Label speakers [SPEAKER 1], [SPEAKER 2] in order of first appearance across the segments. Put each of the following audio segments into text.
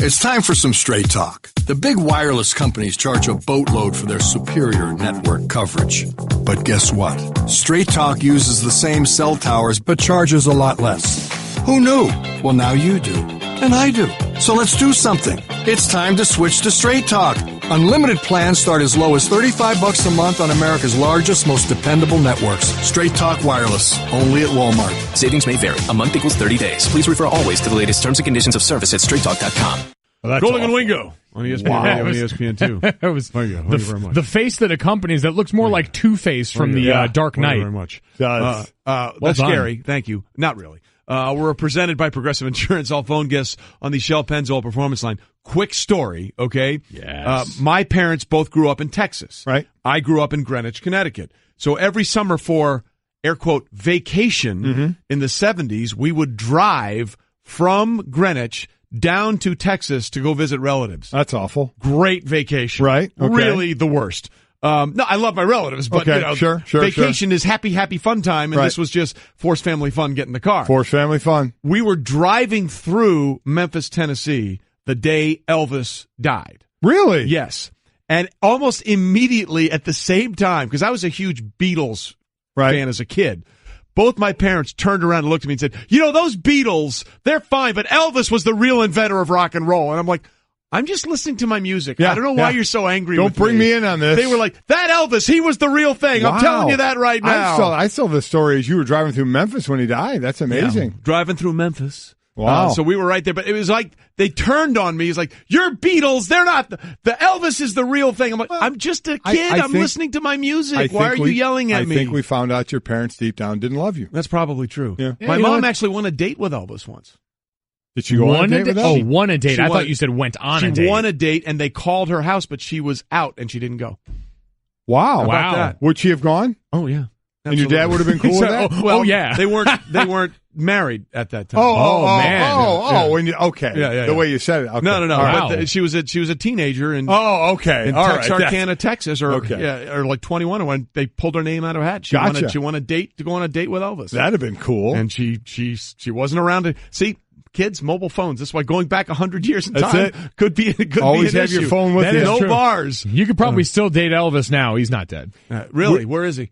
[SPEAKER 1] It's time for some straight talk. The big wireless companies charge a boatload for their superior network coverage. But guess what? Straight Talk uses the same cell towers but charges a lot less. Who knew? Well, now you do. And I do. So let's do something. It's time to switch to Straight Talk. Unlimited plans start as low as $35 a month on America's largest, most dependable networks. Straight Talk Wireless. Only at Walmart.
[SPEAKER 2] Savings may vary. A month equals 30 days. Please refer always to the latest terms and conditions of service at straighttalk.com.
[SPEAKER 3] Well,
[SPEAKER 4] Golden and Wingo on ESPN.
[SPEAKER 3] Wow.
[SPEAKER 4] On ESPN2.
[SPEAKER 3] It was
[SPEAKER 4] thank you very much.
[SPEAKER 3] The face that accompanies that looks more like Two-Face from the Dark Knight.
[SPEAKER 4] Thank you very much.
[SPEAKER 3] Does.
[SPEAKER 4] That's scary. Thank you. Not really. We're presented by Progressive Insurance. All phone guests on the Shell Pennzoil Performance Line. Quick story, okay?
[SPEAKER 3] Yes.
[SPEAKER 4] My parents both grew up in Texas.
[SPEAKER 3] Right.
[SPEAKER 4] I grew up in Greenwich, Connecticut. So every summer for, air quote, vacation in the 70s, we would drive from Greenwich down to Texas to go visit relatives.
[SPEAKER 5] That's awful.
[SPEAKER 4] Great vacation.
[SPEAKER 5] Right. Okay.
[SPEAKER 4] Really the worst. No, I love my relatives, but
[SPEAKER 5] okay. Sure.
[SPEAKER 4] Vacation is happy fun time, and this was just forced family fun, get in the car.
[SPEAKER 5] Forced family fun.
[SPEAKER 4] We were driving through Memphis, Tennessee, the day Elvis died.
[SPEAKER 5] Really?
[SPEAKER 4] Yes. And almost immediately at the same time, because I was a huge Beatles fan as a kid, both my parents turned around and looked at me and said, you know, those Beatles, they're fine, but Elvis was the real inventor of rock and roll. And I'm like, I'm just listening to my music. I don't know why you're so angry with me.
[SPEAKER 5] Don't bring me in on this.
[SPEAKER 4] They were like, that Elvis, he was the real thing.
[SPEAKER 5] Wow.
[SPEAKER 4] I'm telling you that right now.
[SPEAKER 5] I saw the story as you were driving through Memphis when he died. That's amazing.
[SPEAKER 4] Yeah, driving through Memphis.
[SPEAKER 5] Wow.
[SPEAKER 4] So we were right there, but it was like they turned on me. He's like, "You're Beatles. They're not. The Elvis is the real thing." I'm like, "I'm just a kid. I'm listening to my music. Why are you yelling at me?"
[SPEAKER 5] I think we found out your parents deep down didn't love you.
[SPEAKER 4] That's probably true.
[SPEAKER 5] Yeah.
[SPEAKER 4] My mom actually won a date with Elvis once.
[SPEAKER 5] Did she go on a date with
[SPEAKER 3] Elvis? Oh, won a date. I thought you said went on a date.
[SPEAKER 4] She won a date, and they called her house, but she was out, and she didn't go.
[SPEAKER 5] Wow.
[SPEAKER 4] That?
[SPEAKER 5] Would she have gone?
[SPEAKER 4] Oh, yeah.
[SPEAKER 5] And your dad would have been cool with that?
[SPEAKER 4] Well,
[SPEAKER 3] yeah.
[SPEAKER 4] They weren't married at that time.
[SPEAKER 5] Oh, when you, okay.
[SPEAKER 4] Yeah.
[SPEAKER 5] The way you said it. Okay.
[SPEAKER 4] No.
[SPEAKER 3] Wow.
[SPEAKER 4] But she was a teenager in
[SPEAKER 5] okay.
[SPEAKER 4] in
[SPEAKER 5] All
[SPEAKER 4] Texarkana, Texas, or like 21, when they pulled her name out of a hat. She won a date to go on a date with Elvis.
[SPEAKER 5] That'd have been cool.
[SPEAKER 4] And she wasn't around to see. Kids, mobile phones. That's why going back 100 years in time could be
[SPEAKER 5] always
[SPEAKER 4] be an
[SPEAKER 5] have
[SPEAKER 4] issue.
[SPEAKER 5] your phone with you.
[SPEAKER 4] No bars.
[SPEAKER 3] You could probably still date Elvis now. He's not dead.
[SPEAKER 4] Really? Where is he?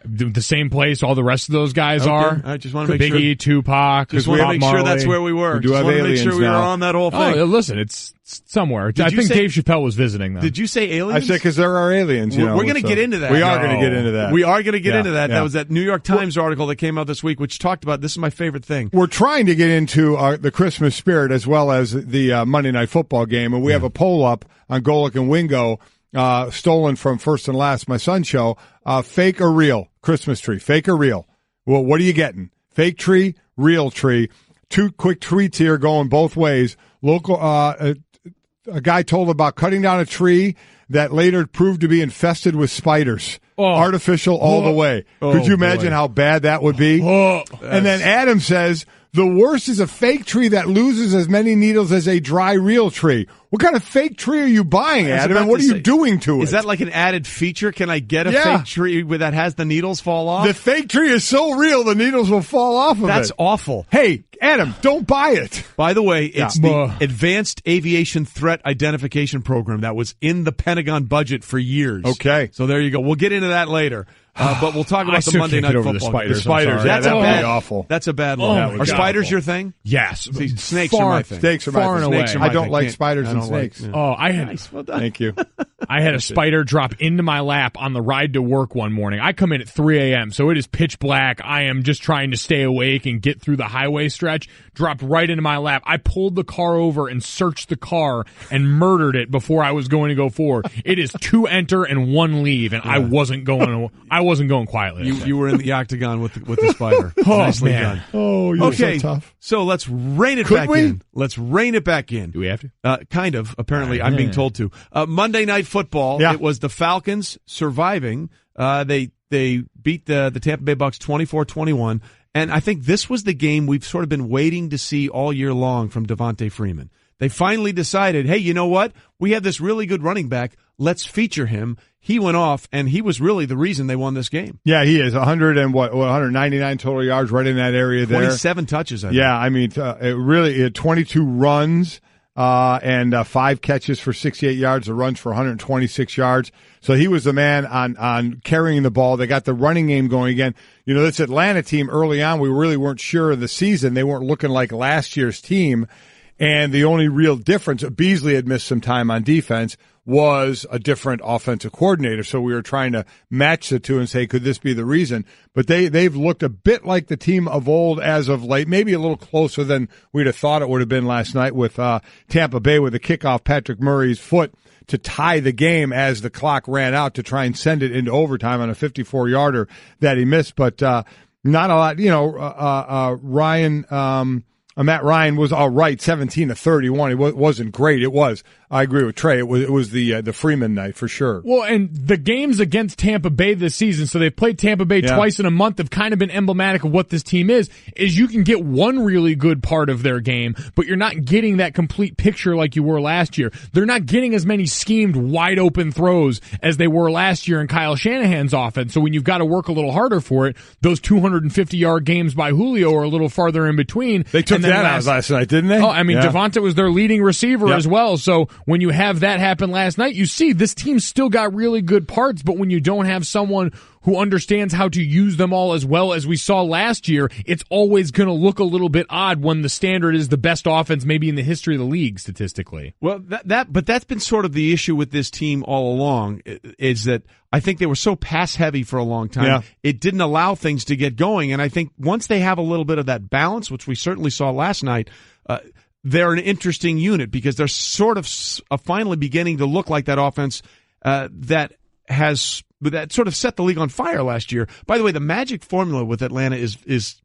[SPEAKER 3] The same place all the rest of those guys are.
[SPEAKER 4] I just want to make
[SPEAKER 3] Biggie,
[SPEAKER 4] sure.
[SPEAKER 3] Tupac,
[SPEAKER 4] Just want to make sure that's where we were.
[SPEAKER 5] We do have aliens
[SPEAKER 4] make sure we were
[SPEAKER 5] now.
[SPEAKER 4] on that whole thing.
[SPEAKER 3] Oh, listen, it's somewhere. I think Dave Chappelle was visiting them.
[SPEAKER 4] Did you say aliens?
[SPEAKER 5] I said because there are aliens.
[SPEAKER 4] We're going to get into that.
[SPEAKER 5] We are going to get into that.
[SPEAKER 4] We are going to get into that.
[SPEAKER 5] Yeah.
[SPEAKER 4] That was that New York Times article that came out this week, which talked about, this is my favorite thing.
[SPEAKER 5] We're trying to get into the Christmas spirit as well as the Monday Night Football game, and we have a poll up on Golick and Wingo, stolen from First and Last, my son's show. Fake or real Christmas tree? Fake or real? Well, what are you getting? Fake tree, real tree. Two quick tweets here going both ways. Local, a guy told about cutting down a tree that later proved to be infested with spiders. Artificial all the way. Could you imagine how bad that would be? And then Adam says, the worst is a fake tree that loses as many needles as a dry real tree. What kind of fake tree are you buying, Adam, and what are you doing to it?
[SPEAKER 4] Is that like an added feature? Can I get a fake tree that has the needles fall off?
[SPEAKER 5] The fake tree is so real, the needles will fall off of it.
[SPEAKER 4] That's awful.
[SPEAKER 5] Hey, Adam, don't buy it.
[SPEAKER 4] By the way, it's the Advanced Aviation Threat Identification Program that was in the Pentagon budget for years.
[SPEAKER 5] Okay.
[SPEAKER 4] So there you go. We'll get into that later. But we'll talk about the Monday Night Football.
[SPEAKER 3] The spiders.
[SPEAKER 4] That's
[SPEAKER 5] awful.
[SPEAKER 4] That's a bad one. Are spiders your thing?
[SPEAKER 3] Yes.
[SPEAKER 4] See, snakes are my thing.
[SPEAKER 5] Snakes are my thing. I don't like spiders and snakes.
[SPEAKER 3] I had.
[SPEAKER 5] Thank you.
[SPEAKER 3] I had a spider drop into my lap on the ride to work one morning. I come in at 3 a.m., so it is pitch black. I am just trying to stay awake and get through the highway stretch. Dropped right into my lap. I pulled the car over and searched the car and murdered it before I was going to go forward. It is 2 enter and 1 leave, and I wasn't going quietly.
[SPEAKER 4] You were in the octagon with the spider. Nicely done.
[SPEAKER 5] Oh, you're so tough.
[SPEAKER 4] So let's rein it back in. Let's rein it back in.
[SPEAKER 3] Do we have to?
[SPEAKER 4] Kind of. Apparently, I'm being told to. Monday Night Football.
[SPEAKER 5] Yeah.
[SPEAKER 4] It was the Falcons surviving. They beat the Tampa Bay Bucs 24-21. And I think this was the game we've sort of been waiting to see all year long from Devontae Freeman. They finally decided, hey, you know what? We have this really good running back. Let's feature him. He went off, and he was really the reason they won this game.
[SPEAKER 5] Yeah, he is. 199 total yards right in that area there.
[SPEAKER 4] 27 touches, I think.
[SPEAKER 5] Yeah, I mean, it had 22 runs. and 5 catches for 68 yards, the runs for 126 yards. So he was the man on carrying the ball. They got the running game going again. You know, this Atlanta team early on, we really weren't sure of the season. They weren't looking like last year's team. And the only real difference, Beasley had missed some time on defense, was a different offensive coordinator. So we were trying to match the two and say, could this be the reason? But they've looked a bit like the team of old as of late, maybe a little closer than we'd have thought it would have been last night with Tampa Bay with a kickoff, Patrick Murray's foot to tie the game as the clock ran out to try and send it into overtime on a 54-yarder that he missed. But not a lot, you know, Matt Ryan was all right, 17 to 31. It wasn't great. It was. I agree with Trey. It was the Freeman night for sure.
[SPEAKER 3] Well, and the games against Tampa Bay this season, so they've played Tampa Bay twice in a month, have kind of been emblematic of what this team is you can get one really good part of their game, but you're not getting that complete picture like you were last year. They're not getting as many schemed, wide open throws as they were last year in Kyle Shanahan's offense. So when you've got to work a little harder for it, those 250-yard games by Julio are a little farther in between.
[SPEAKER 5] They took that out last night, didn't they?
[SPEAKER 3] Oh, I mean, Devonta was their leading receiver as well. So when you have that happen last night, you see this team still got really good parts, but when you don't have someone who understands how to use them all as well as we saw last year, it's always going to look a little bit odd when the standard is the best offense maybe in the history of the league statistically.
[SPEAKER 4] Well, but that's been sort of the issue with this team all along, is that I think they were so pass heavy for a long time. Yeah. It didn't allow things to get going, and I think once they have a little bit of that balance, which we certainly saw last night, they're an interesting unit because they're sort of finally beginning to look like that offense that sort of set the league on fire last year. By the way, the magic formula with Atlanta is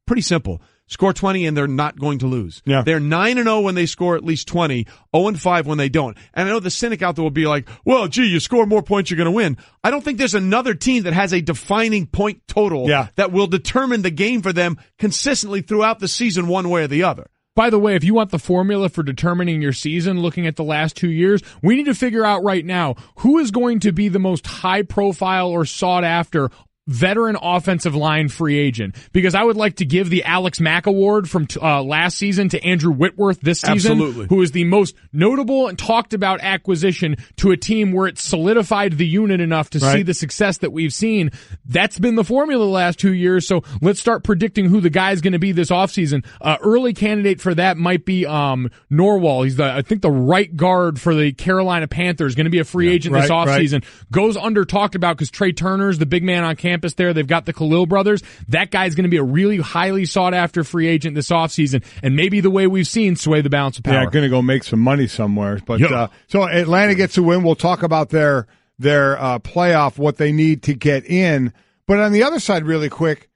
[SPEAKER 4] pretty simple. Score 20 and they're not going to lose. Yeah. They're 9-0 when they score at least 20, 0-5 when they don't. And I know the cynic out there will be like, well, gee, you score more points, you're going to win. I don't think there's another team that has a defining point total that will determine the game for them consistently throughout the season one way or the other.
[SPEAKER 3] By the way, if you want the formula for determining your season, looking at the last 2 years, we need to figure out right now who is going to be the most high-profile or sought-after veteran offensive line free agent, because I would like to give the Alex Mack Award from last season to Andrew Whitworth this season, who is the most notable and talked about acquisition to a team where it solidified the unit enough to see the success that we've seen. That's been the formula the last 2 years, so let's start predicting who the guy's going to be this offseason. Early candidate for that might be Norwell. He's I think the right guard for the Carolina Panthers, going to be a free agent this offseason. Goes under talked about because Trey Turner's the big man on campus there. They've got the Khalil brothers. That guy's going to be a really highly sought-after free agent this offseason, and maybe the way we've seen sway the balance of power.
[SPEAKER 5] Yeah, going to go make some money somewhere. But so Atlanta gets a win. We'll talk about their playoff, what they need to get in. But on the other side, really quick,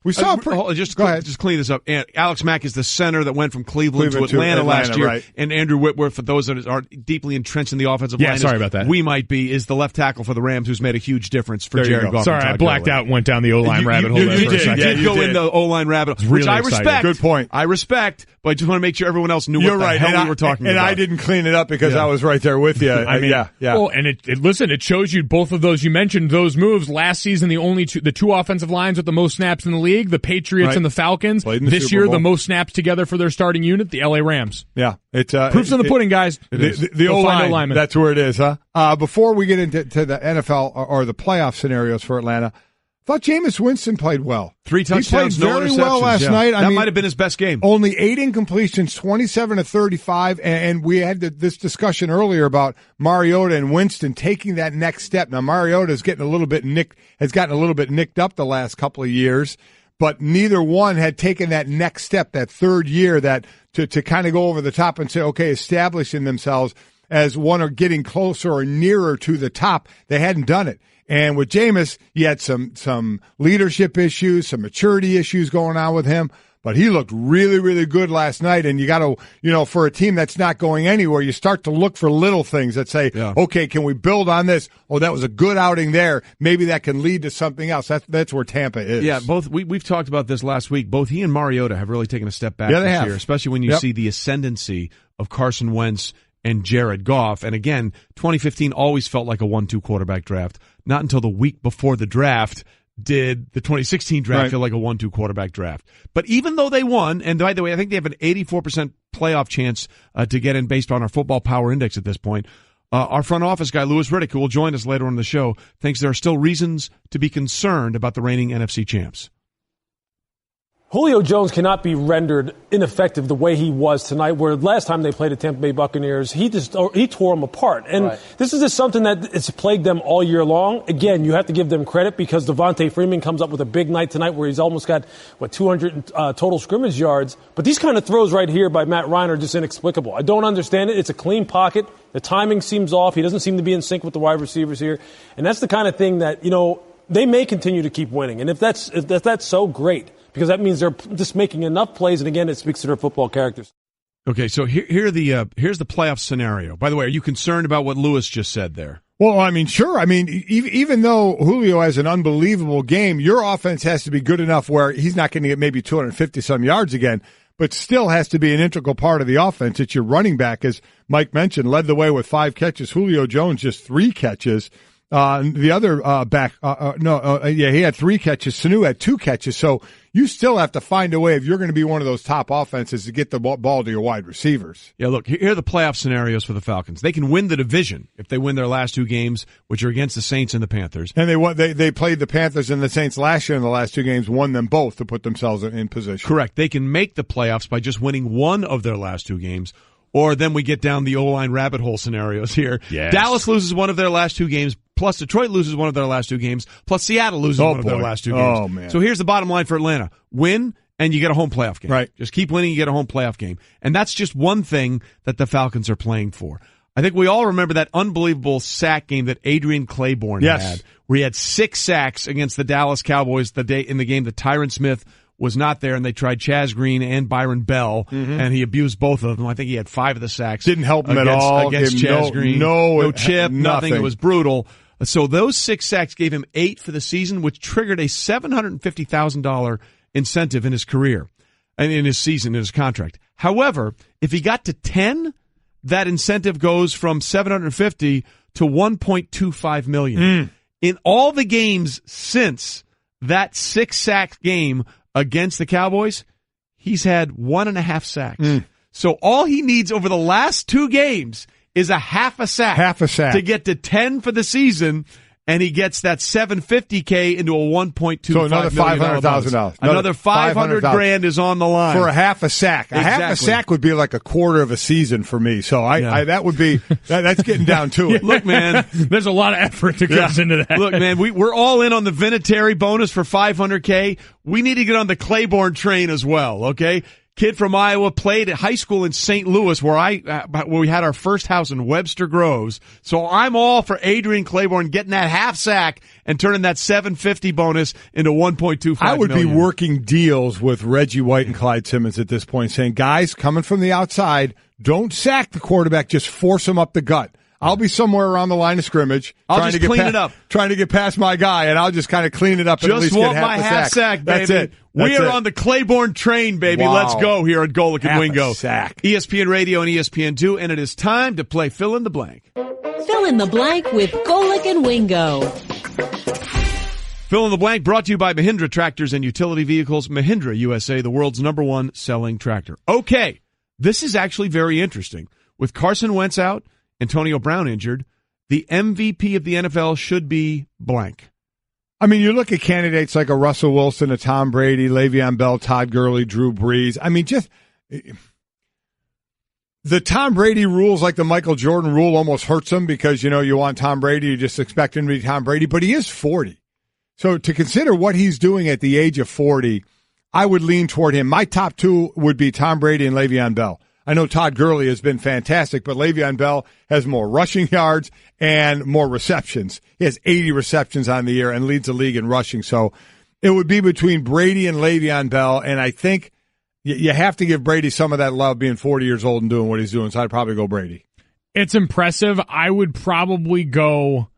[SPEAKER 5] we saw
[SPEAKER 4] just clean this up. Alex Mack is the center that went from Cleveland to Atlanta last year. Right. And Andrew Whitworth, for those that are deeply entrenched in the offensive line,
[SPEAKER 3] sorry about that.
[SPEAKER 4] We might be, is the left tackle for the Rams, who's made a huge difference for Jared Goff.
[SPEAKER 3] Sorry, I blacked out and went down the O-line rabbit hole.
[SPEAKER 4] You did go in the O-line rabbit hole, which I respect.
[SPEAKER 5] Good point.
[SPEAKER 4] I respect, but I just want to make sure everyone else knew what the hell we were talking about.
[SPEAKER 5] And I didn't clean it up because I was right there with you.
[SPEAKER 3] I mean, Well, and it shows you both of those. You mentioned those moves last season. The two offensive lines with the most snaps in the league, the Patriots and the Falcons. This year, the most snaps together for their starting unit, the LA Rams.
[SPEAKER 5] Yeah,
[SPEAKER 3] proof's in the pudding, guys.
[SPEAKER 5] The O-line, that's where it is, huh? Before we get into the NFL or the playoff scenarios for Atlanta, I thought Jameis Winston played well.
[SPEAKER 4] 3 touchdowns,
[SPEAKER 5] he played very well last night.
[SPEAKER 4] That might have been his best game.
[SPEAKER 5] Only 8 incompletions, 27 to 35, and we had this discussion earlier about Mariota and Winston taking that next step. Now Mariota is getting a little bit nicked up the last couple of years, but neither one had taken that next step, that third year, that to kind of go over the top and say, okay, establishing themselves as one or getting closer or nearer to the top. They hadn't done it. And with Jameis, he had some leadership issues, some maturity issues going on with him. But he looked really, really good last night. And you got to, for a team that's not going anywhere, you start to look for little things that say, okay, can we build on this? Oh, that was a good outing there. Maybe that can lead to something else. That's where Tampa is.
[SPEAKER 4] Yeah, we've talked about this last week. Both he and Mariota have really taken a step back this year, especially when you see the ascendancy of Carson Wentz and Jared Goff. And again, 2015 always felt like a 1-2 quarterback draft. Not until the week before the draft did the 2016 draft feel like a 1-2 quarterback draft. But even though they won, and by the way, I think they have an 84% playoff chance to get in based on our football power index at this point. Our front office guy, Louis Riddick, who will join us later on in the show, thinks there are still reasons to be concerned about the reigning NFC champs.
[SPEAKER 6] Julio Jones cannot be rendered ineffective the way he was tonight, where last time they played the Tampa Bay Buccaneers, he tore them apart. And this is just something that it's plagued them all year long. Again, you have to give them credit because Devontae Freeman comes up with a big night tonight where he's almost got, 200 total scrimmage yards. But these kind of throws right here by Matt Ryan are just inexplicable. I don't understand it. It's a clean pocket. The timing seems off. He doesn't seem to be in sync with the wide receivers here. And that's the kind of thing that, they may continue to keep winning. And if that's so great, because that means they're just making enough plays, and again, it speaks to their football characters.
[SPEAKER 4] Okay, so here's the playoff scenario. By the way, are you concerned about what Lewis just said there?
[SPEAKER 5] Well, I mean, sure. I mean, even though Julio has an unbelievable game, your offense has to be good enough where he's not going to get maybe 250-some yards again, but still has to be an integral part of the offense. It's your running back, as Mike mentioned, led the way with 5 catches. Julio Jones just 3 catches. The other back, he had 3 catches. Sanu had 2 catches. So you still have to find a way, if you're going to be one of those top offenses, to get the ball to your wide receivers.
[SPEAKER 4] Yeah, look, here are the playoff scenarios for the Falcons. They can win the division if they win their last 2 games, which are against the Saints and the Panthers.
[SPEAKER 5] And they played the Panthers and the Saints last year in the last 2 games, won them both to put themselves in position.
[SPEAKER 4] Correct. They can make the playoffs by just winning one of their last 2 games. Or then we get down the O-line rabbit hole scenarios here. Yes. Dallas loses one of their last 2 games, plus Detroit loses one of their last 2 games, plus Seattle loses one of their last 2 games.
[SPEAKER 5] Oh, man.
[SPEAKER 4] So here's the bottom line for Atlanta. Win, and you get a home playoff game.
[SPEAKER 5] Right.
[SPEAKER 4] Just keep winning, you get a home playoff game. And that's just one thing that the Falcons are playing for. I think we all remember that unbelievable sack game that Adrian Claiborne had, where he had 6 sacks against the Dallas Cowboys in the game that Tyron Smith was not there, and they tried Chaz Green and Byron Bell, and he abused both of them. I think he had 5 of the sacks.
[SPEAKER 5] Didn't help him at all.
[SPEAKER 4] Against Chaz Green. No chip, nothing. It was brutal. So those 6 sacks gave him 8 for the season, which triggered a $750,000 incentive in his career, and in his season, in his contract. However, if he got to 10, that incentive goes from $750,000 to $1.25 million. In all the games since that 6-sack game against the Cowboys, he's had 1.5 sacks. So all he needs over the last 2 games is a half a sack to get to 10 for the season, and he gets that $750K into a $1.25
[SPEAKER 5] so another $500,000.
[SPEAKER 4] Another $500,000 is on the line
[SPEAKER 5] for a half a sack.
[SPEAKER 4] Exactly.
[SPEAKER 5] A half a sack would be like a quarter of a season for me. So that would be that's getting down to it.
[SPEAKER 4] Look, man,
[SPEAKER 3] there's a lot of effort that goes into that.
[SPEAKER 4] Look, man, we're all in on the Vinatieri bonus for $500K. We need to get on the Claiborne train as well. Okay. Kid from Iowa, played at high school in St. Louis, where we had our first house in Webster Groves. So I'm all for Adrian Claiborne getting that half sack and turning that $750 bonus into $1.25
[SPEAKER 5] I would
[SPEAKER 4] million.
[SPEAKER 5] be working deals with Reggie White and Clyde Simmons at this point, saying, guys, coming from the outside, don't sack the quarterback, just force him up the gut. I'll be somewhere around the line of scrimmage.
[SPEAKER 4] I'll just clean it up.
[SPEAKER 5] Trying to get past my guy, and I'll just kind of clean it up and at least get half
[SPEAKER 4] sack, baby.
[SPEAKER 5] That's it.
[SPEAKER 4] We are on the Claiborne train, baby.
[SPEAKER 5] Wow.
[SPEAKER 4] Let's go here at Golic and Wingo.
[SPEAKER 5] Sack.
[SPEAKER 4] ESPN Radio and ESPN2, and it is time to play Fill in the Blank.
[SPEAKER 7] Fill in the blank with Golic and Wingo.
[SPEAKER 4] Fill in the Blank brought to you by Mahindra Tractors and Utility Vehicles. Mahindra USA, the world's #1 selling tractor. Okay, this is actually very interesting. With Carson Wentz out, Antonio Brown injured, the MVP of the NFL should be blank.
[SPEAKER 5] I mean, you look at candidates like a Russell Wilson, a Tom Brady, Le'Veon Bell, Todd Gurley, Drew Brees. I mean, just the Tom Brady rules, like the Michael Jordan rule, almost hurts him because, you want Tom Brady, you just expect him to be Tom Brady, but he is 40. So to consider what he's doing at the age of 40, I would lean toward him. My top 2 would be Tom Brady and Le'Veon Bell. I know Todd Gurley has been fantastic, but Le'Veon Bell has more rushing yards and more receptions. He has 80 receptions on the year and leads the league in rushing. So it would be between Brady and Le'Veon Bell, and I think you have to give Brady some of that love being 40 years old and doing what he's doing, so I'd probably go Brady.
[SPEAKER 3] It's impressive. I would probably go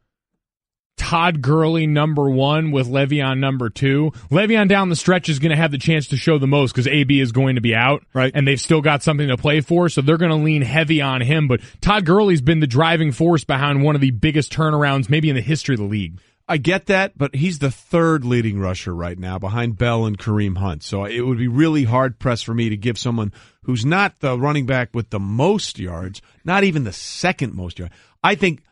[SPEAKER 3] Todd Gurley #1 with Le'Veon #2. Le'Veon down the stretch is going to have the chance to show the most because AB is going to be out,
[SPEAKER 5] right?
[SPEAKER 3] And they've still got something to play for, so they're going to lean heavy on him. But Todd Gurley's been the driving force behind one of the biggest turnarounds maybe in the history of the league.
[SPEAKER 4] I get that, but he's the third leading rusher right now behind Bell and Kareem Hunt. So it would be really hard-pressed for me to give someone who's not the running back with the most yards, not even the second most yards. I think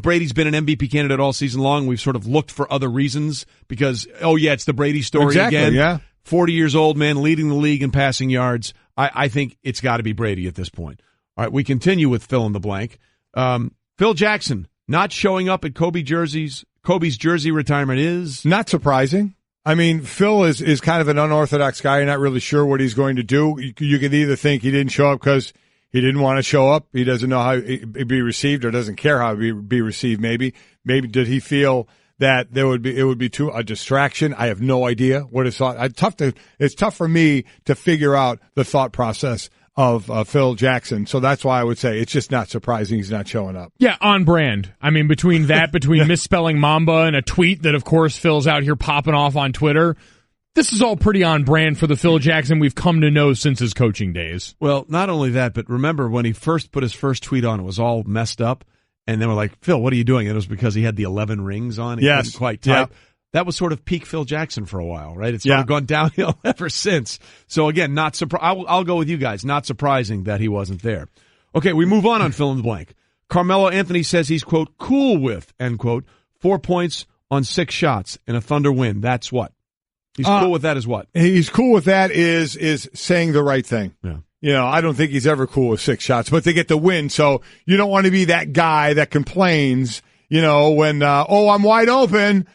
[SPEAKER 4] Brady's been an MVP candidate all season long. We've sort of looked for other reasons because, it's the Brady story again. Yeah. 40 years old, man, leading the league in passing yards. I think it's got to be Brady at this point. All right, we continue with fill in the blank. Phil Jackson not showing up at Kobe's jersey retirement is
[SPEAKER 5] not surprising. I mean, Phil is kind of an unorthodox guy. You're not really sure what he's going to do. You could either think he didn't show up because he didn't want to show up, he doesn't know how it'd be received, or doesn't care how it'd be received. Maybe did he feel that it would be a distraction? I have no idea what his thought. It's tough for me to figure out the thought process of Phil Jackson. So that's why I would say it's just not surprising he's not showing up.
[SPEAKER 3] Yeah, on brand. I mean, between misspelling Mamba and a tweet that, of course, Phil's out here popping off on Twitter, this is all pretty on brand for the Phil Jackson we've come to know since his coaching days.
[SPEAKER 4] Well, not only that, but remember when he first put his first tweet on, it was all messed up, and they were like, Phil, what are you doing? And it was because he had the 11 rings on. He couldn't quite type. Yep. That was sort of peak Phil Jackson for a while, right? It's sort of gone downhill ever since. So again, not I'll go with you guys. Not surprising that he wasn't there. Okay, we move on fill in the blank. Carmelo Anthony says he's, quote, cool with, end quote, 4 points on 6 shots in a Thunder win. That's what? He's cool with that as what?
[SPEAKER 5] He's cool with that is saying the right thing. Yeah. I don't think he's ever cool with 6 shots, but they get the win. So you don't want to be that guy that complains, when, I'm wide open.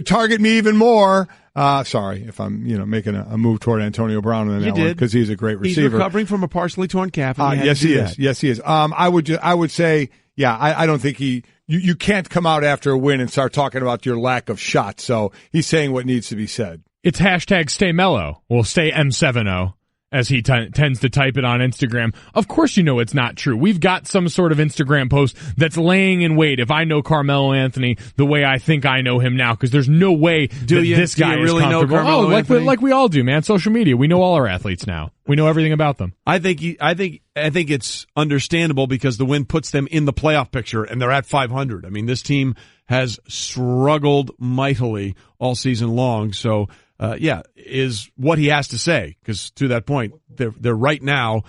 [SPEAKER 5] Target me even more. Sorry if I'm, making a move toward Antonio Brown in that one because he's a great receiver.
[SPEAKER 4] He's recovering from a partially torn calf.
[SPEAKER 5] Yes, he is. Yes, he is. I would say, I don't think you can't come out after a win and start talking about your lack of shots. So he's saying what needs to be said.
[SPEAKER 3] It's hashtag stay mellow. Well, stay M70. As he tends to type it on Instagram. Of course it's not true. We've got some sort of Instagram post that's laying in wait if I know Carmelo Anthony the way I think I know him now, because there's no way this guy is comfortable. Like we all do, man. Social media. We know all our athletes now. We know everything about them.
[SPEAKER 4] I think it's understandable because the win puts them in the playoff picture and they're at 500. I mean, this team has struggled mightily all season long, so is what he has to say, because to that point, they're right now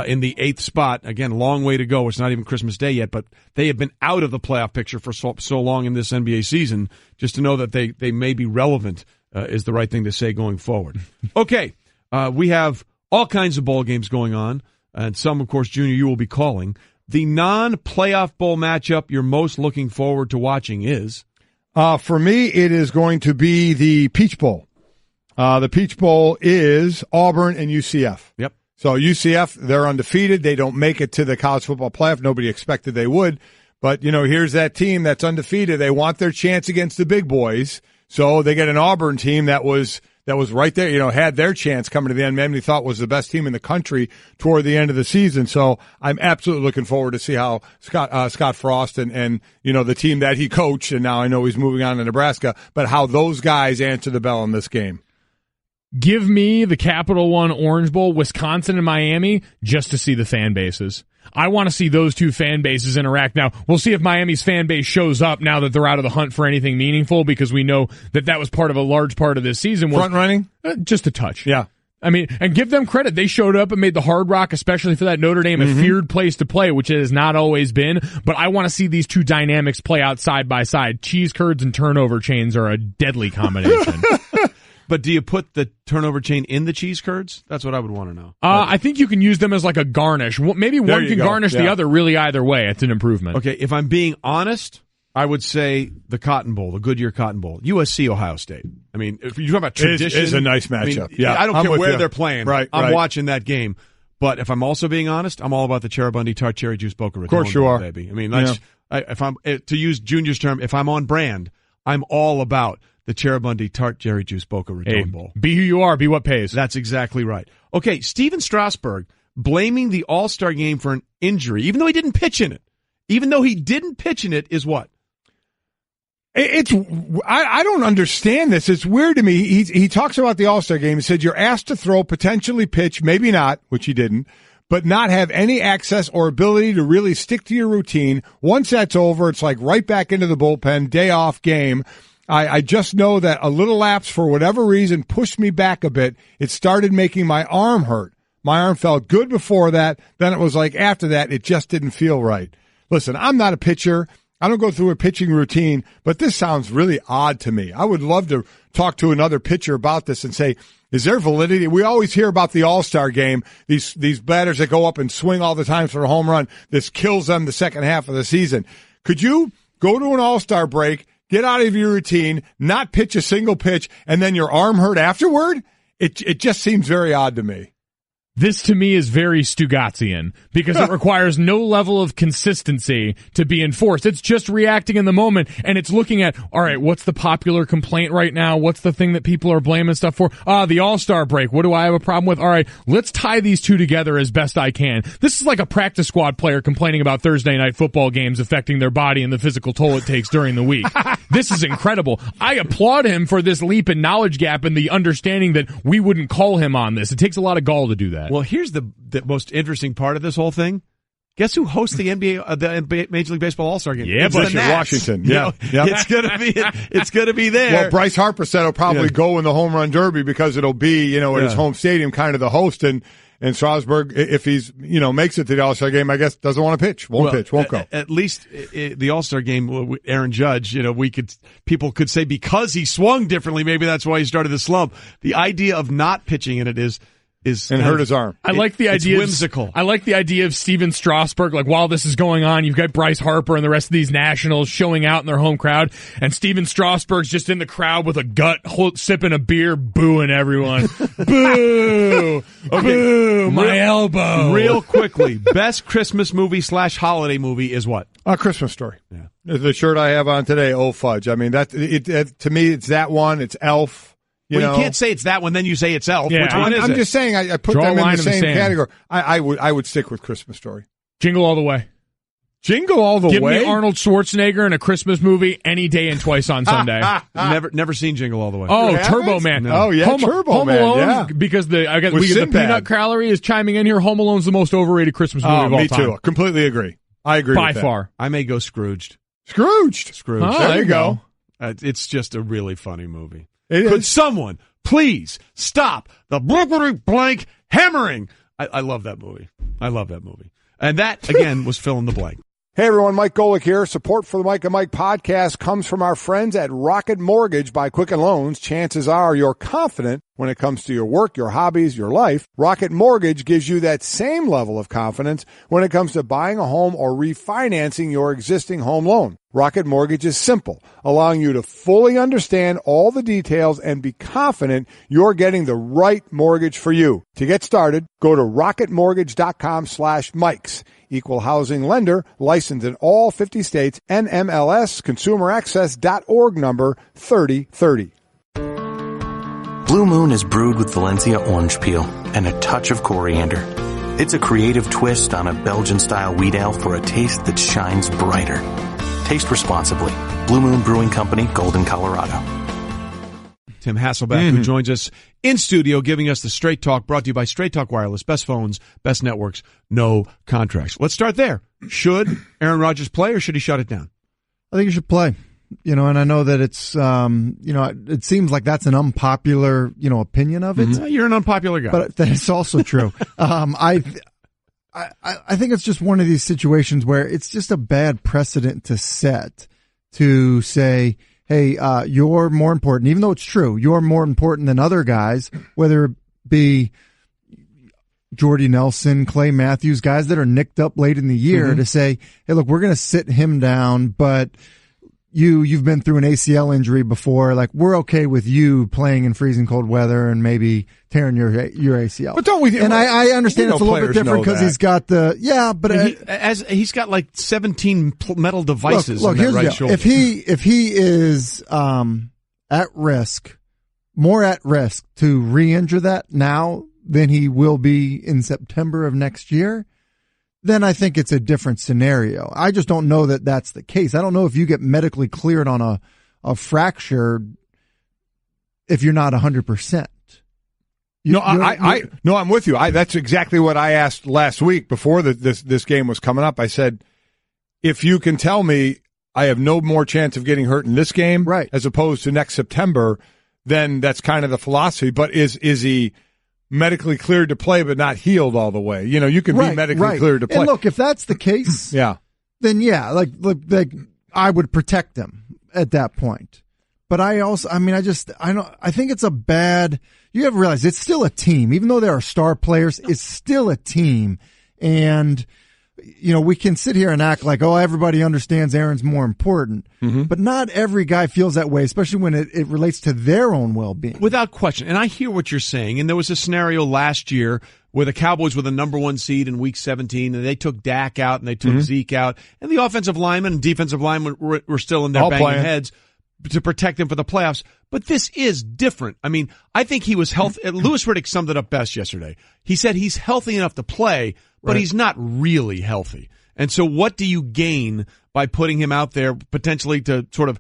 [SPEAKER 4] in the 8th spot. Again, long way to go. It's not even Christmas Day yet, but they have been out of the playoff picture for so long in this NBA season. Just to know that they may be relevant is the right thing to say going forward. Okay, we have all kinds of bowl games going on, and some, of course, Junior, you will be calling. The non-playoff bowl matchup you're most looking forward to watching is?
[SPEAKER 5] For me, it is going to be the Peach Bowl. The Peach Bowl is Auburn and UCF.
[SPEAKER 4] Yep.
[SPEAKER 5] So UCF, they're undefeated. They don't make it to the college football playoff. Nobody expected they would. But, here's that team that's undefeated. They want their chance against the big boys. So they get an Auburn team that was right there, had their chance coming to the end. Many thought was the best team in the country toward the end of the season. So I'm absolutely looking forward to see how Scott Frost and the team that he coached, and now I know he's moving on to Nebraska, but how those guys answer the bell in this game.
[SPEAKER 3] Give me the Capital One Orange Bowl, Wisconsin and Miami, just to see the fan bases. I want to see those two fan bases interact. Now, we'll see if Miami's fan base shows up now that they're out of the hunt for anything meaningful, because we know that was part of a large part of this season.
[SPEAKER 5] Front running?
[SPEAKER 3] Just a touch.
[SPEAKER 5] Yeah.
[SPEAKER 3] I mean, and give them credit. They showed up and made the Hard Rock, especially for that Notre Dame, a feared place to play, which it has not always been. But I want to see these two dynamics play out side by side. Cheese curds and turnover chains are a deadly combination.
[SPEAKER 4] But do you put the turnover chain in the cheese curds? That's what I would want to know.
[SPEAKER 3] I think you can use them as like a garnish. Maybe one can garnish the other. Really, either way, it's an improvement.
[SPEAKER 4] Okay, if I'm being honest, I would say the Cotton Bowl, the Goodyear Cotton Bowl, USC, Ohio State. I mean, if you talk about tradition,
[SPEAKER 5] it's a nice matchup.
[SPEAKER 4] I don't care where they're playing.
[SPEAKER 5] Right,
[SPEAKER 4] I'm watching that game. But if I'm also being honest, I'm all about the Cherubundy Tart Cherry Juice Boca Raton.
[SPEAKER 5] Of course you are,
[SPEAKER 4] baby. I mean, if I'm to use Junior's term, if I'm on brand, I'm all about the Cherubundy Tart Cherry Juice Boca Raton Bowl.
[SPEAKER 3] Be who you are. Be what pays.
[SPEAKER 4] That's exactly right. Okay, Steven Strasburg blaming the All-Star game for an injury, even though he didn't pitch in it. Even though he didn't pitch in it, is what?
[SPEAKER 5] I don't understand this. It's weird to me. He talks about the All-Star game. He said you're asked to throw, potentially pitch, maybe not, which he didn't. but not have any access or ability to really stick to your routine. Once that's over, it's like right back into the bullpen, day off game. I just know that a little lapse for whatever reason pushed me back a bit. It started making my arm hurt. My arm felt good before that. Then it was like after that, it just didn't feel right. Listen, I'm not a pitcher. I don't go through a pitching routine, but this sounds really odd to me. I would love to talk to another pitcher about this and say, is there validity? We always hear about the All-Star game, these batters that go up and swing all the time for a home run. This kills them the second half of the season. Could you go to an All-Star break, get out of your routine, not pitch a single pitch, and then your arm hurt afterward? It just seems very odd to me.
[SPEAKER 3] This, to me, is very Stugatzian because it requires no level of consistency to be enforced. It's just reacting in the moment, and it's looking at, all right, what's the popular complaint right now? What's the thing that people are blaming stuff for? The All-Star break. What do I have a problem with? All right, let's tie these two together as best I can. This is like a practice squad player complaining about Thursday night football games affecting their body and the physical toll it takes during the week. This is incredible. I applaud him for this leap in knowledge gap and the understanding that we wouldn't call him on this. It takes a lot of gall to do that.
[SPEAKER 4] Well, here's the most interesting part of this whole thing. Guess who hosts the NBA, Major League Baseball All-Star game?
[SPEAKER 3] Yeah,
[SPEAKER 5] it's Washington. Yeah,
[SPEAKER 4] It's gonna be there.
[SPEAKER 5] Well, Bryce Harper said he'll probably go in the home run derby because it'll be, at his home stadium, kind of the host. And Strasburg, if he's, makes it to the All-Star game, I guess doesn't want to pitch. Won't go.
[SPEAKER 4] At least the All-Star game, Aaron Judge, people could say because he swung differently, maybe that's why he started the slump. The idea of not pitching in it is
[SPEAKER 5] hurt his arm.
[SPEAKER 3] I like the idea.
[SPEAKER 4] It's whimsical.
[SPEAKER 3] I like the idea of Steven Strasburg. Like while this is going on, you've got Bryce Harper and the rest of these Nationals showing out in their home crowd, and Steven Strasburg's just in the crowd with a gut, sipping a beer, booing everyone. Boo! Boo! My elbow.
[SPEAKER 4] Real quickly, best Christmas movie / holiday movie is what?
[SPEAKER 5] A Christmas Story. Yeah. The shirt I have on today. Oh fudge! I mean to me, it's that one. It's Elf. You
[SPEAKER 4] can't say it's that one, then you say it's Elf.
[SPEAKER 3] Yeah.
[SPEAKER 4] Which one is it?
[SPEAKER 5] I'm just saying I put
[SPEAKER 3] Draw
[SPEAKER 5] them in
[SPEAKER 3] a line
[SPEAKER 5] the
[SPEAKER 3] in the
[SPEAKER 5] same
[SPEAKER 3] sand.
[SPEAKER 5] category. I would stick with Christmas Story.
[SPEAKER 3] Jingle All the Way.
[SPEAKER 5] Jingle All the
[SPEAKER 3] Give
[SPEAKER 5] Way?
[SPEAKER 3] me Arnold Schwarzenegger in a Christmas movie any day and twice on Sunday.
[SPEAKER 4] Never seen Jingle All the Way.
[SPEAKER 3] Oh,
[SPEAKER 5] You
[SPEAKER 3] Turbo
[SPEAKER 5] haven't?
[SPEAKER 3] Man.
[SPEAKER 5] No. Oh, yeah, Turbo
[SPEAKER 3] Home
[SPEAKER 5] Man,
[SPEAKER 3] Alone,
[SPEAKER 5] yeah.
[SPEAKER 3] because the
[SPEAKER 5] With Sinbad.
[SPEAKER 3] peanut gallery is chiming in here. Home Alone's the most overrated Christmas movie
[SPEAKER 5] Oh,
[SPEAKER 3] of all
[SPEAKER 5] me
[SPEAKER 3] time.
[SPEAKER 5] too. Completely agree. I agree
[SPEAKER 3] By
[SPEAKER 5] with that.
[SPEAKER 3] far.
[SPEAKER 4] I may go Scrooged.
[SPEAKER 5] Scrooged.
[SPEAKER 3] Oh,
[SPEAKER 5] there you go.
[SPEAKER 4] It's just a really funny movie.
[SPEAKER 5] It
[SPEAKER 4] Could
[SPEAKER 5] is.
[SPEAKER 4] someone please stop the blank hammering? I love that movie. And that, again, was fill in the blank.
[SPEAKER 5] Hey everyone, Mike Golick here. Support for the Mike and Mike podcast comes from our friends at Rocket Mortgage by Quicken Loans. Chances are you're confident when it comes to your work, your hobbies, your life. Rocket Mortgage gives you that same level of confidence when it comes to buying a home or refinancing your existing home loan. Rocket Mortgage is simple, allowing you to fully understand all the details and be confident you're getting the right mortgage for you. To get started, go to rocketmortgage.com/Mikes. Equal housing lender, licensed in all 50 states, NMLS, consumeraccess.org number 3030.
[SPEAKER 8] Blue Moon is brewed with Valencia orange peel and a touch of coriander. It's a creative twist on a Belgian-style wheat ale for a taste that shines brighter. Taste responsibly. Blue Moon Brewing Company, Golden, Colorado.
[SPEAKER 4] Tim Hasselbeck, who joins us in studio, giving us the Straight Talk, brought to you by Straight Talk Wireless. Best phones, best networks, no contracts. Let's start there. Should Aaron Rodgers play or should he shut it down?
[SPEAKER 9] I think he should play. And I know that it's, it seems like that's an unpopular, opinion of it.
[SPEAKER 4] Mm-hmm. You're an unpopular guy.
[SPEAKER 9] But that's also true. I think it's just one of these situations where it's just a bad precedent to set to say, hey, you're more important, even though it's true, you're more important than other guys, whether it be Jordy Nelson, Clay Matthews, guys that are nicked up late in the year, to say, hey, look, we're going to sit him down, but you've been through an ACL injury before. Like, we're okay with you playing in freezing cold weather and maybe tearing your ACL.
[SPEAKER 5] But don't we?
[SPEAKER 9] And I understand it's a little bit different because he's got
[SPEAKER 4] he's got like 17 metal devices
[SPEAKER 9] look,
[SPEAKER 4] in that
[SPEAKER 9] here's
[SPEAKER 4] right
[SPEAKER 9] the
[SPEAKER 4] shoulder.
[SPEAKER 9] If he is at risk, more at risk to re-injure that now than he will be in September of next year, then I think it's a different scenario. I just don't know that that's the case. I don't know if you get medically cleared on a, a, a fracture if you're not 100%.
[SPEAKER 5] I'm with you. That's exactly what I asked last week before this game was coming up. I said, if you can tell me I have no more chance of getting hurt in this game,
[SPEAKER 9] right,
[SPEAKER 5] as opposed to next September, then that's kind of the philosophy. But is he medically cleared to play but not healed all the way? You can be medically cleared to play.
[SPEAKER 9] And look, if that's the case, then like I would protect him at that point. But I think it's a bad. You have to realize it's still a team, even though there are star players. It's still a team, and we can sit here and act like, oh, everybody understands Aaron's more important, but not every guy feels that way, especially when it relates to their own well-being.
[SPEAKER 4] Without question, and I hear what you're saying. And there was a scenario last year where the Cowboys were the number 1 seed in Week 17, and they took Dak out and they took Zeke out, and the offensive linemen and defensive linemen were still in there banging heads to protect him for the playoffs. But this is different. I mean, I think he was healthy. Louis Riddick summed it up best yesterday. He said he's healthy enough to play, but he's not really healthy. And so what do you gain by putting him out there potentially to sort of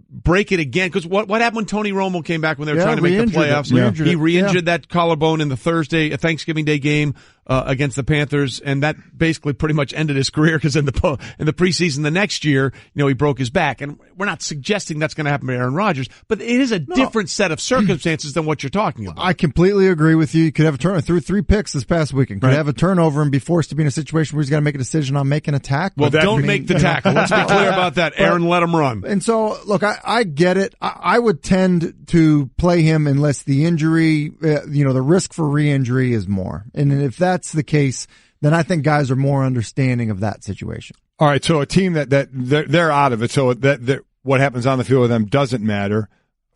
[SPEAKER 4] break it again? Because what happened when Tony Romo came back when they were trying to make the playoffs? He re-injured that collarbone in the Thanksgiving Day game against the Panthers, and that basically pretty much ended his career because in the preseason the next year, he broke his back. And we're not suggesting that's going to happen to Aaron Rodgers, but it is a different set of circumstances than what you're talking about.
[SPEAKER 9] I completely agree with you. You could have a turnover. Threw 3 picks this past weekend. Could have a turnover and be forced to be in a situation where he's got to make a decision on making a tackle.
[SPEAKER 4] Well, don't make the tackle. Let's be clear about that. Aaron, let him run.
[SPEAKER 9] And so, look, I get it. I would tend to play him unless the injury, the risk for re-injury is more. And if that's the case, then I think guys are more understanding of that situation.
[SPEAKER 5] All right, so a team that they're out of it, so that what happens on the field with them doesn't matter.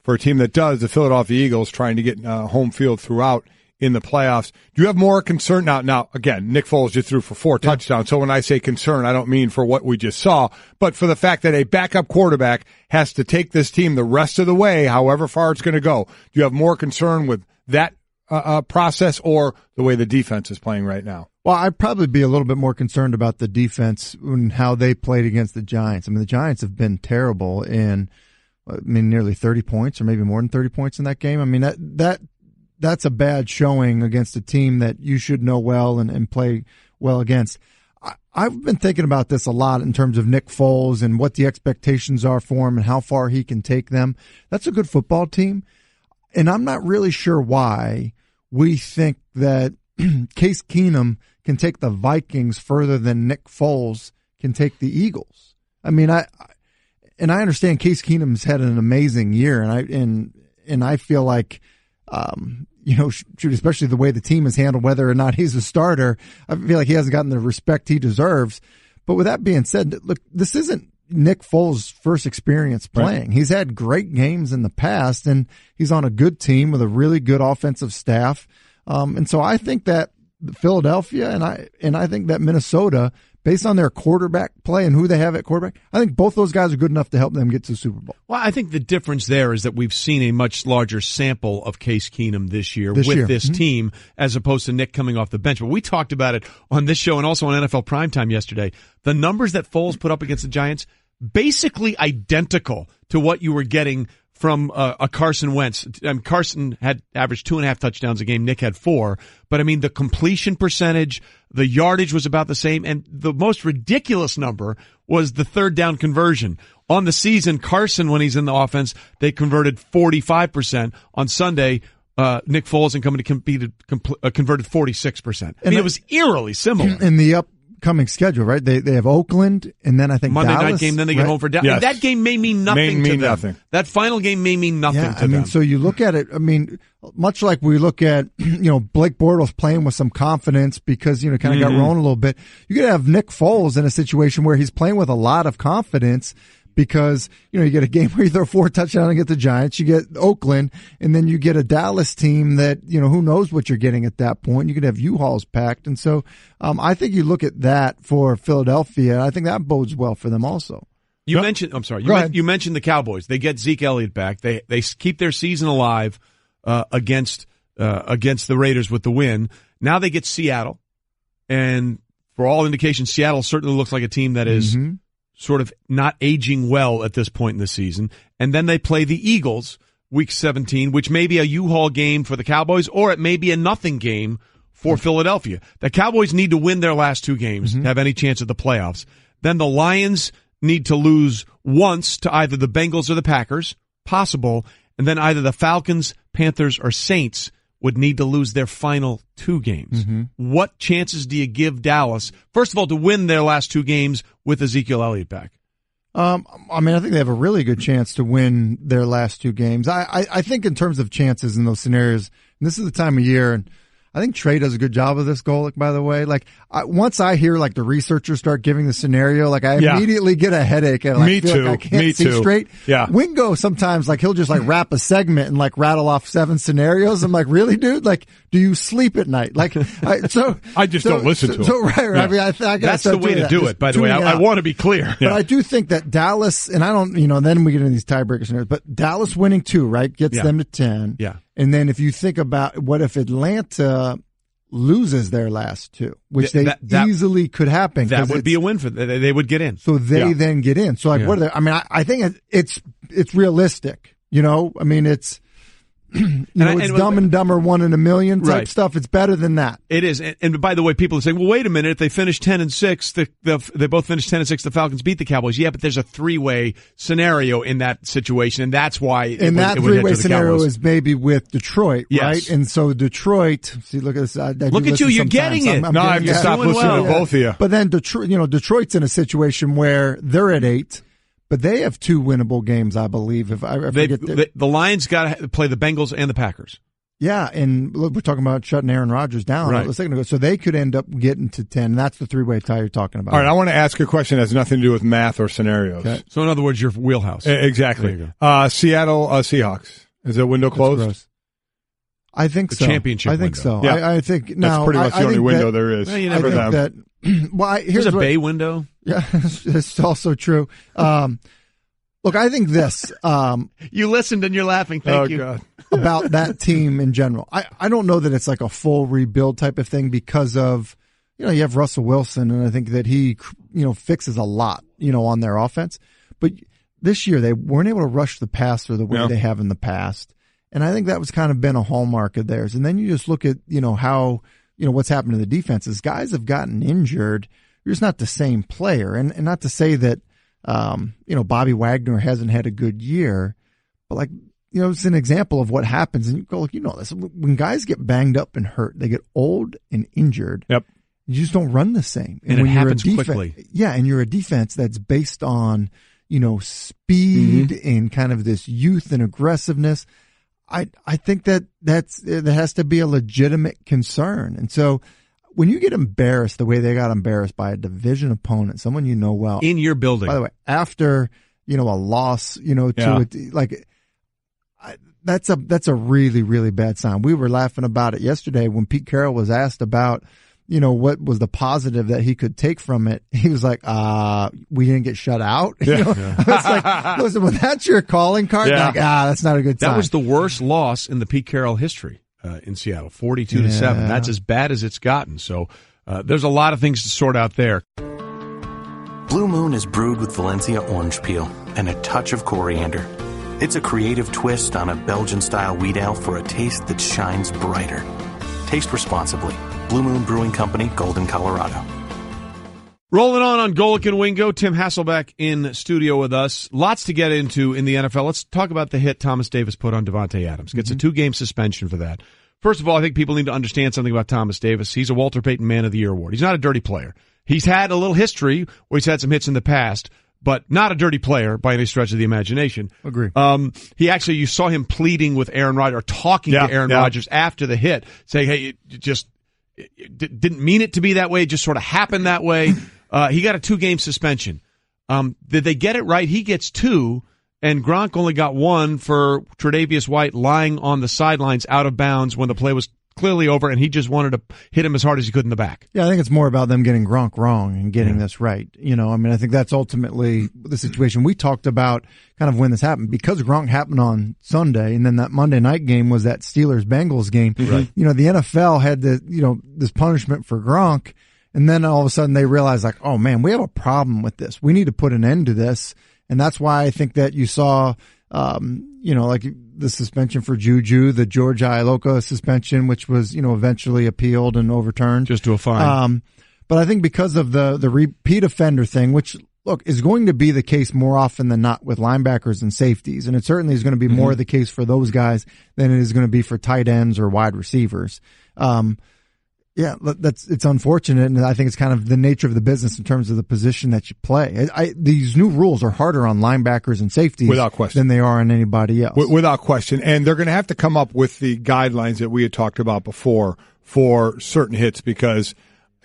[SPEAKER 5] For a team that does, the Philadelphia Eagles trying to get home field throughout in the playoffs. Do you have more concern now? Again, Nick Foles just threw for 4 touchdowns. So when I say concern, I don't mean for what we just saw, but for the fact that a backup quarterback has to take this team the rest of the way, however far it's going to go. Do you have more concern with that process or the way the defense is playing right now?
[SPEAKER 9] Well, I'd probably be a little bit more concerned about the defense and how they played against the Giants. I mean, the Giants have been terrible in, nearly 30 points or maybe more than 30 points in that game. I mean, that's a bad showing against a team that you should know well and play well against. I've been thinking about this a lot in terms of Nick Foles and what the expectations are for him and how far he can take them. That's a good football team, and I'm not really sure why we think that Case Keenum can take the Vikings further than Nick Foles can take the Eagles. I mean, I understand Case Keenum's had an amazing year, and I feel like, especially the way the team has handled whether or not he's a starter, I feel like he hasn't gotten the respect he deserves. But with that being said, look, this isn't Nick Foles' first experience playing. Right. He's had great games in the past, and he's on a good team with a really good offensive staff. And so I think that Philadelphia and I think that Minnesota, based on their quarterback play and who they have at quarterback, I think both those guys are good enough to help them get to the Super Bowl.
[SPEAKER 4] Well, I think the difference there is that we've seen a much larger sample of Case Keenum this year with this team as opposed to Nick coming off the bench. But we talked about it on this show and also on NFL Primetime yesterday. The numbers that Foles put up against the Giants, basically identical to what you were getting from a Carson Wentz. Carson had averaged 2.5 touchdowns a game. Nick had 4. But, the completion percentage, the yardage was about the same. And the most ridiculous number was the third down conversion. On the season, Carson, when he's in the offense, they converted 45%. On Sunday, Nick Foles and company converted 46%. It was eerily similar.
[SPEAKER 9] In the upcoming schedule, right? They have Oakland, and then I think
[SPEAKER 4] Monday
[SPEAKER 9] Dallas,
[SPEAKER 4] night game, then they get home for Dallas.
[SPEAKER 5] Yes.
[SPEAKER 4] That game may mean nothing to them.
[SPEAKER 5] Nothing.
[SPEAKER 4] That final game may mean nothing to them.
[SPEAKER 9] So you look at it, much like we look at, Blake Bortles playing with some confidence because, kind of got rolling a little bit. You could have Nick Foles in a situation where he's playing with a lot of confidence because, you get a game where you throw 4 touchdowns and get the Giants, you get Oakland, and then you get a Dallas team that, who knows what you're getting at that point. You could have U-Hauls packed. And so I think you look at that for Philadelphia. I think that bodes well for them also.
[SPEAKER 4] You mentioned the Cowboys. They get Zeke Elliott back. They keep their season alive against the Raiders with the win. Now they get Seattle. And for all indications, Seattle certainly looks like a team that is sort of not aging well at this point in the season. And then they play the Eagles, Week 17, which may be a U-Haul game for the Cowboys, or it may be a nothing game for Philadelphia. The Cowboys need to win their last 2 games to have any chance at the playoffs. Then the Lions need to lose once to either the Bengals or the Packers, possible, and then either the Falcons, Panthers, or Saints would need to lose their final 2 games. What chances do you give Dallas, first of all, to win their last 2 games with Ezekiel Elliott back?
[SPEAKER 9] I think they have a really good chance to win their last 2 games. I think in terms of chances in those scenarios, and this is the time of year, and I think Trey does a good job of this, Golick, by the way. Like, once I hear, like, the researchers start giving the scenario, like, I immediately get a headache and, like, feel like I can't see straight.
[SPEAKER 5] Yeah.
[SPEAKER 9] Wingo sometimes, like, he'll just, like, wrap a segment and, like, rattle off 7 scenarios. I'm like, really, dude? Like, do you sleep at night? Like,
[SPEAKER 5] I just don't listen to him.
[SPEAKER 9] So, right. Yeah. I mean, I gotta
[SPEAKER 4] That's the way to do it, by the way. I want to be clear.
[SPEAKER 9] But I do think that Dallas, and I don't, then we get into these tiebreaker scenarios, but Dallas winning 2, right, gets them to 10.
[SPEAKER 4] Yeah.
[SPEAKER 9] And then if you think about what if Atlanta loses their last 2, which they easily could happen.
[SPEAKER 4] That would be a win for them. They would get in.
[SPEAKER 9] So they then get in. So, like, what are they? I mean, I think it's realistic. I mean, it's, it's Dumb and Dumber 1 in a million type stuff. It's better than that.
[SPEAKER 4] It is. And by the way, people are saying, well, wait a minute. If they finish 10-6, they both finish 10-6, the Falcons beat the Cowboys. Yeah, but there's a 3-way scenario in that situation, and that's why
[SPEAKER 9] that 3-way scenario is maybe with Detroit, right?
[SPEAKER 4] Yes.
[SPEAKER 9] And so Detroit, see, look at this.
[SPEAKER 4] Look at you. You're getting it.
[SPEAKER 5] I have to stop listening to both of you.
[SPEAKER 9] But then Detroit's in a situation where they're at 8. But they have 2 winnable games, I believe. If I forget,
[SPEAKER 4] the Lions got to play the Bengals and the Packers.
[SPEAKER 9] Yeah, and look, we're talking about shutting Aaron Rodgers down a second ago. So they could end up getting to 10. And that's the 3-way tie you're talking about.
[SPEAKER 5] All right, I want to ask a question that has nothing to do with math or scenarios.
[SPEAKER 4] Okay. So in other words, your wheelhouse.
[SPEAKER 5] Exactly. Seattle Seahawks. Is the window closed?
[SPEAKER 9] I think so.
[SPEAKER 4] Championship
[SPEAKER 9] I think
[SPEAKER 4] window.
[SPEAKER 9] so.
[SPEAKER 5] Yeah.
[SPEAKER 9] I think
[SPEAKER 5] that's pretty much the only window there is.
[SPEAKER 4] Well, you never know.
[SPEAKER 9] Here's
[SPEAKER 4] a bay window.
[SPEAKER 9] Yeah, it's also true. Look, I think this.
[SPEAKER 4] You listened and you're laughing. Thank you.
[SPEAKER 5] God.
[SPEAKER 9] About that team in general. I don't know that it's like a full rebuild type of thing because of, you have Russell Wilson, and I think that he, fixes a lot, on their offense. But this year they weren't able to rush the passer the way they have in the past. And I think that was kind of been a hallmark of theirs. And then you just look at, how, what's happened to the defenses. Guys have gotten injured. You're just not the same player. And not to say that, Bobby Wagner hasn't had a good year, but like, it's an example of what happens. And you go, look, this, when guys get banged up and hurt, they get old and injured.
[SPEAKER 5] Yep.
[SPEAKER 9] You just don't run the same.
[SPEAKER 4] And
[SPEAKER 9] when
[SPEAKER 4] it happens quickly.
[SPEAKER 9] Yeah. And you're a defense that's based on, speed and kind of this youth and aggressiveness. I think that has to be a legitimate concern. And so when you get embarrassed the way they got embarrassed by a division opponent, someone well.
[SPEAKER 4] In your building.
[SPEAKER 9] By the way, after, a loss, to it, like, that's a really, really bad sign. We were laughing about it yesterday when Pete Carroll was asked about, what was the positive that he could take from it. He was like, we didn't get shut out.
[SPEAKER 5] Yeah.
[SPEAKER 9] It's like, listen, when that's your calling card, like, that's not a good sign.
[SPEAKER 4] That was the worst loss in the Pete Carroll history in Seattle, 42-7. That's as bad as it's gotten. So there's a lot of things to sort out there.
[SPEAKER 8] Blue Moon is brewed with Valencia orange peel and a touch of coriander. It's a creative twist on a Belgian-style wheat ale for a taste that shines brighter. Taste responsibly. Blue Moon Brewing Company, Golden, Colorado.
[SPEAKER 4] Rolling on Golick and Wingo. Tim Hasselbeck in studio with us. Lots to get into in the NFL. Let's talk about the hit Thomas Davis put on Devontae Adams. Gets a 2-game suspension for that. First of all, I think people need to understand something about Thomas Davis. He's a Walter Payton Man of the Year award. He's not a dirty player. He's had a little history where he's had some hits in the past, but not a dirty player by any stretch of the imagination.
[SPEAKER 9] Agree.
[SPEAKER 4] He actually, you saw him pleading with Aaron Rodgers, or talking to Aaron Rodgers after the hit, saying, hey, it didn't mean it to be that way. It just sort of happened that way. He got a 2-game suspension. Did they get it right? He gets 2, and Gronk only got 1 for Tre'Davious White lying on the sidelines out of bounds when the play was clearly over, and he just wanted to hit him as hard as he could in the back.
[SPEAKER 9] Yeah, I think it's more about them getting Gronk wrong and getting this right. I think that's ultimately the situation. We talked about kind of when this happened, because Gronk happened on Sunday, and then that Monday night game was that Steelers-Bengals game.
[SPEAKER 4] Right.
[SPEAKER 9] The NFL had this punishment for Gronk, and then all of a sudden they realized, like, oh man, we have a problem with this. We need to put an end to this. And that's why I think that you saw Like the suspension for Juju, the George Iloka suspension, which was, eventually appealed and overturned.
[SPEAKER 4] Just to a fine.
[SPEAKER 9] But I think because of the repeat offender thing, which, look, is going to be the case more often than not with linebackers and safeties, and it certainly is going to be more the case for those guys than it is going to be for tight ends or wide receivers. It's unfortunate, and I think it's kind of the nature of the business in terms of the position that you play. These new rules are harder on linebackers and safeties
[SPEAKER 5] without question
[SPEAKER 9] than they are on anybody else.
[SPEAKER 5] Without question. And they're going to have to come up with the guidelines that we had talked about before for certain hits, because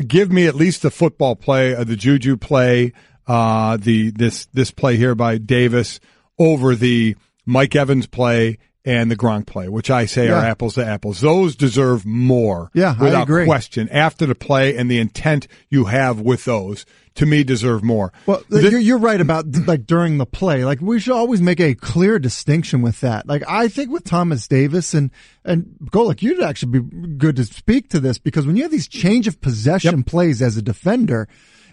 [SPEAKER 5] give me at least the football play, the Juju play, this play here by Davis over the Mike Evans play and the Gronk play, which I say are apples to apples. Those deserve more.
[SPEAKER 9] Yeah,
[SPEAKER 5] without
[SPEAKER 9] I agree.
[SPEAKER 5] question. After the play and the intent you have with those, to me, deserve more.
[SPEAKER 9] Well, you're right about during the play. We should always make a clear distinction with that. I think with Thomas Davis and Golick, you'd actually be good to speak to this, because when you have these change of possession plays as a defender,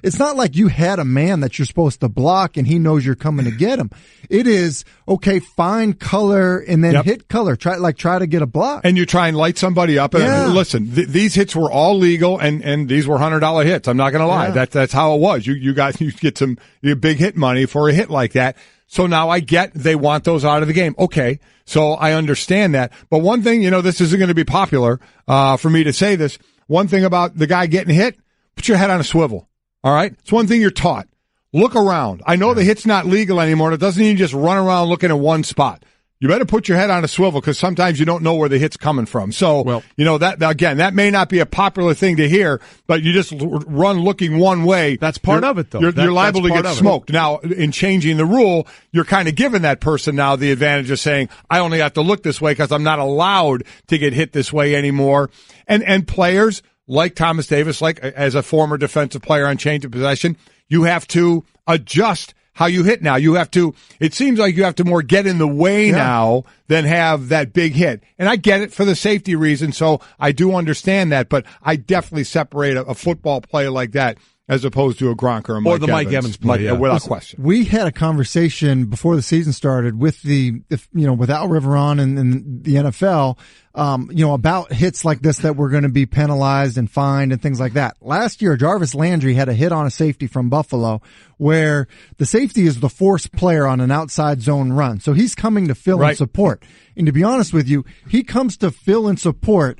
[SPEAKER 9] it's not like you had a man that you're supposed to block and he knows you're coming to get him. It is, okay, find color and then hit color. Try to get a block.
[SPEAKER 5] And you try and light somebody up. And listen, these hits were all legal and these were $100 hits. I'm not going to lie. Yeah. That's how it was. You get some big hit money for a hit like that. So now I get they want those out of the game. Okay. So I understand that. But one thing, this isn't going to be popular, for me to say this. One thing about the guy getting hit, put your head on a swivel. All right? It's one thing you're taught. Look around. I know the hit's not legal anymore. It doesn't mean you just run around looking at one spot. You better put your head on a swivel, because sometimes you don't know where the hit's coming from. So, that may not be a popular thing to hear, but you just run looking one way.
[SPEAKER 4] That's part of it, though.
[SPEAKER 5] You're liable to get smoked. Now, in changing the rule, you're kind of giving that person now the advantage of saying, I only have to look this way because I'm not allowed to get hit this way anymore. And players like Thomas Davis, as a former defensive player on change of possession, you have to adjust how you hit now. It seems like you have to more get in the way now than have that big hit. And I get it for the safety reason, so I do understand that, but I definitely separate a football play like that as opposed to a Gronk or a Mike Evans.
[SPEAKER 4] Or the Mike Evans play,
[SPEAKER 5] without question.
[SPEAKER 9] We had a conversation before the season started with with Al Riveron and the NFL, about hits like this that were going to be penalized and fined and things like that. Last year, Jarvis Landry had a hit on a safety from Buffalo where the safety is the forced player on an outside zone run. So he's coming to fill and support. And to be honest with you, he comes to fill and support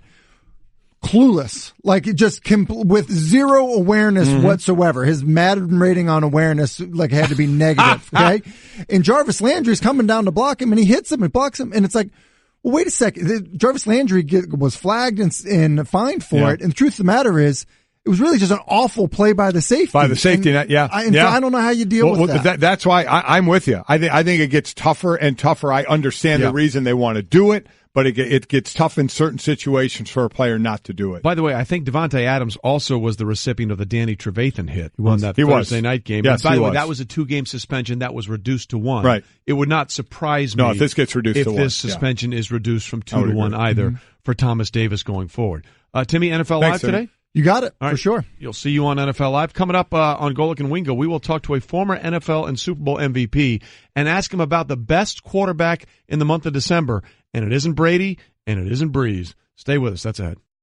[SPEAKER 9] clueless, with zero awareness whatsoever. His Madden rating on awareness had to be negative. Okay, and Jarvis Landry's coming down to block him, and he hits him and blocks him, and it's like, well, wait a second. Jarvis Landry was flagged and fined for it, and the truth of the matter is, it was really just an awful play by the safety.
[SPEAKER 5] So
[SPEAKER 9] I don't know how you deal with that.
[SPEAKER 5] That's why I'm with you. I think it gets tougher and tougher. I understand the reason they want to do it, but it gets tough in certain situations for a player not to do it.
[SPEAKER 4] By the way, I think Devontae Adams also was the recipient of the Danny Trevathan hit on that Thursday night game.
[SPEAKER 5] Yes,
[SPEAKER 4] by the way, that was a 2-game suspension that was reduced to 1.
[SPEAKER 5] Right.
[SPEAKER 4] It would not surprise me
[SPEAKER 5] if this gets reduced to 1.
[SPEAKER 4] If this suspension is reduced from 2 to 1 either for Thomas Davis going forward. Timmy, NFL Live today?
[SPEAKER 9] You got it, for sure.
[SPEAKER 4] You'll see you on NFL Live. Coming up on Golick and Wingo, we will talk to a former NFL and Super Bowl MVP and ask him about the best quarterback in the month of December. And it isn't Brady, and it isn't Breeze. Stay with us. That's ahead.